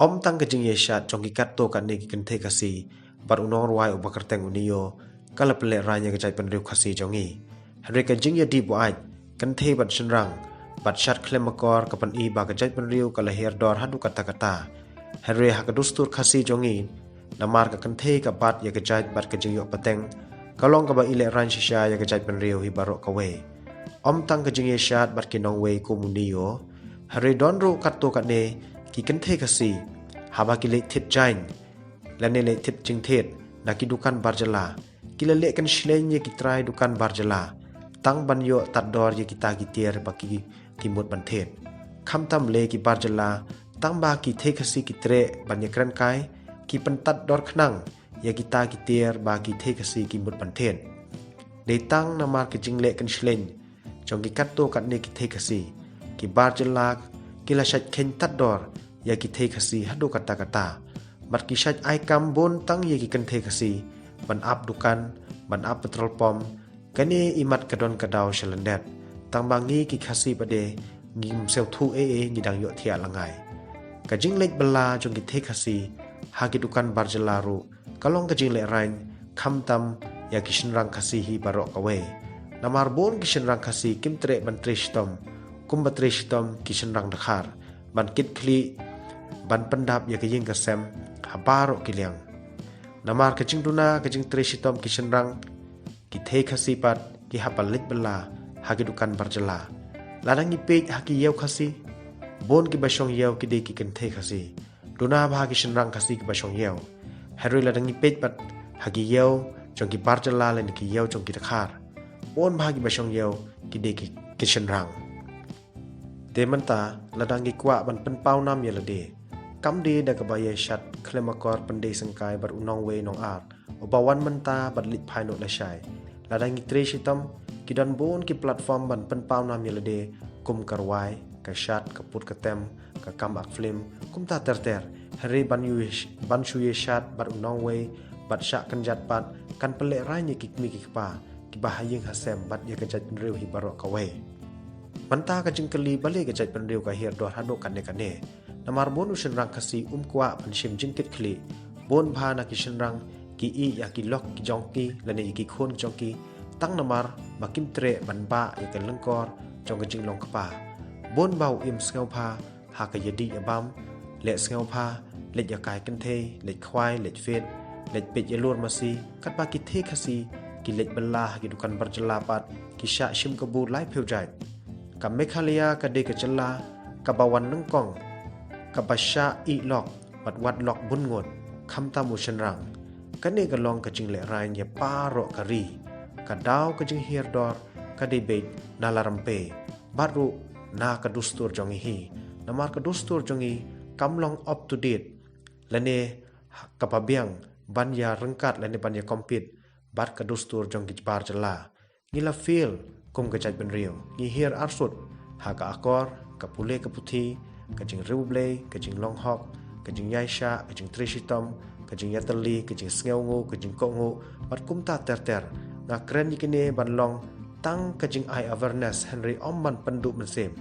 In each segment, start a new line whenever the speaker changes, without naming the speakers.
Om tang kejing yeshat jong kikat to kan ni kente kasi bar unong ruai ubakar teng uniyo kala pele ranya kejai penriu kasi jongi. Hari kejing ya di buat kente bat senrang bat shat klem makor kapan i ba kejai penriu kala her dor hadu kata-kata. Hari hakadustur kasi jongi namar ka kente ka bat ya kejai bat kejing yok pateng kalong ka ba ile ran shisha ya kejai penriu hi barok kawe. Om tang kejing yeshat bat kinong we komuniyo hari donro kat to kan ne ki kente kasi haba ki lek tit jain lane lek tit jing tit na ki dukan barjala ki lek kan shleng ye ki try dukan barjala tang ban yo tat dor ye kita ki tier baki ki mut ban tet kham tam le ki barjala tang ba ki the kasi ki tre ban ye kran kai ki pan tat dor khnang ye kita ki tier ba ki the kasi ki mut ban tet de tang na mar ki jing lek kan shleng jong ki kat to kat ne ki the kasi ki barjala ki la shat khen tat dor ya ki the kasi hadu kata-kata mat ki shat ai kam bon tang ye ki kan the kasi ban ap dukan ban ap petrol pom kani imat kadon kadau shalandet tang bangi ki kasi pade ngim sel thu ni dang yo thia langai ka jing lek bala jong ki the kasi ha ki dukan barjalaru kalong ka jing le rain kham tam ya ki shinrang kasi hi barok kawe namar bon ki shinrang kasi kim tre ban trishtom kum batrishtom ki shinrang dakhar ban kit kli ban pendap ya kejing kesem habaro kiliang namar kejing duna kejing treshitom kishenrang ki the khasi pat ki hapalit bela hagi dukan barjala ladang ipej hagi yew khasi bon ki basong yew ki de ki ken the khasi duna ba ki shenrang khasi ki basong yew heroi ladang ipej pat hagi yew jong ki barjala len ki yew jong ki dakhar bon ba ki basong yew ki de ki shenrang Demanta ladang ki kwa ban pen pau nam ye lade kam de da ka baye shat klemakor pende sengkai bar unong we nong art obawan menta bat lit phai no la shai ladang ki tre shitam ki dan bon ki platform ban pen pau nam ye lade kum karwai ka shat ka put ka tem ka kam ak film kum ta ter hari ban shu ye shat bar unong we bat sha kan jat pat kan pele rai ni ki mi ki pa ki bahayeng hasem bat ye ka jat rew hi barok ka we Manta ka jingkali balik ka jat penriu ka hir dor hado kane namar bon ushen rang kasi kwa panshim jingkit kli bon bha na kishen rang ki i ya ki lok ki jongki lane ki khon jongki tang namar makim tre ban ba ya ka lengkor jong ka jinglong kapa bon bau im skau pha ha ka yadi abam le skau pha le ya kai kan the le khwai le fet le pet ya lor masi kat ba ki the kasi ki le balla ki dukan barjala pat ki sha shim ka bu lai pheu jai ka mekhalia ka de ka challa ka bawan nangkong ka basha i lok bat wat lok bun ngot kham ta mu shen rang ka ne ka long ka jing le rai ye pa ro ka ri ka daw ka jing hir dor ka de be na la rampe baru na ka dustur jong hi namar ka dustur jong hi kam long up to date lane ka pabiang ban ya rengkat lane ban ya kompit bat ka dustur jong ki bar jala ngila feel kum ka jat ben riu ngi hir arsut ha ka akor ka pule ka puthi ka jing riuble ka jing long hok ka jing yaisha ka jing trishitom ka jing yatali ka jing sngeungu ka jing kongu bat kum ta ter nga kren yikine ban long tang ka jing ai awareness henry omman pendu mensem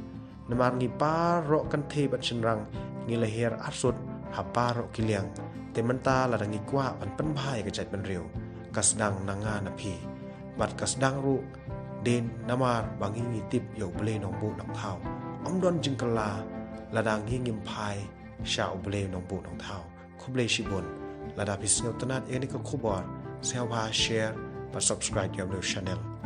namar ngi paro kan the bat shenrang ngi lahir arsut ha paro kiliang te menta la ngi kwa ban pen bhai ka jat ben riu kasdang nanga na phi bat kasdang ru den namar bangi ngi tip yo ble nong bu nong thau om don jingkala ladang hingim phai sha ble nong bu nong thau khuble shibon lada bis ngau tanat eni ka khubor selwa share và subscribe your channel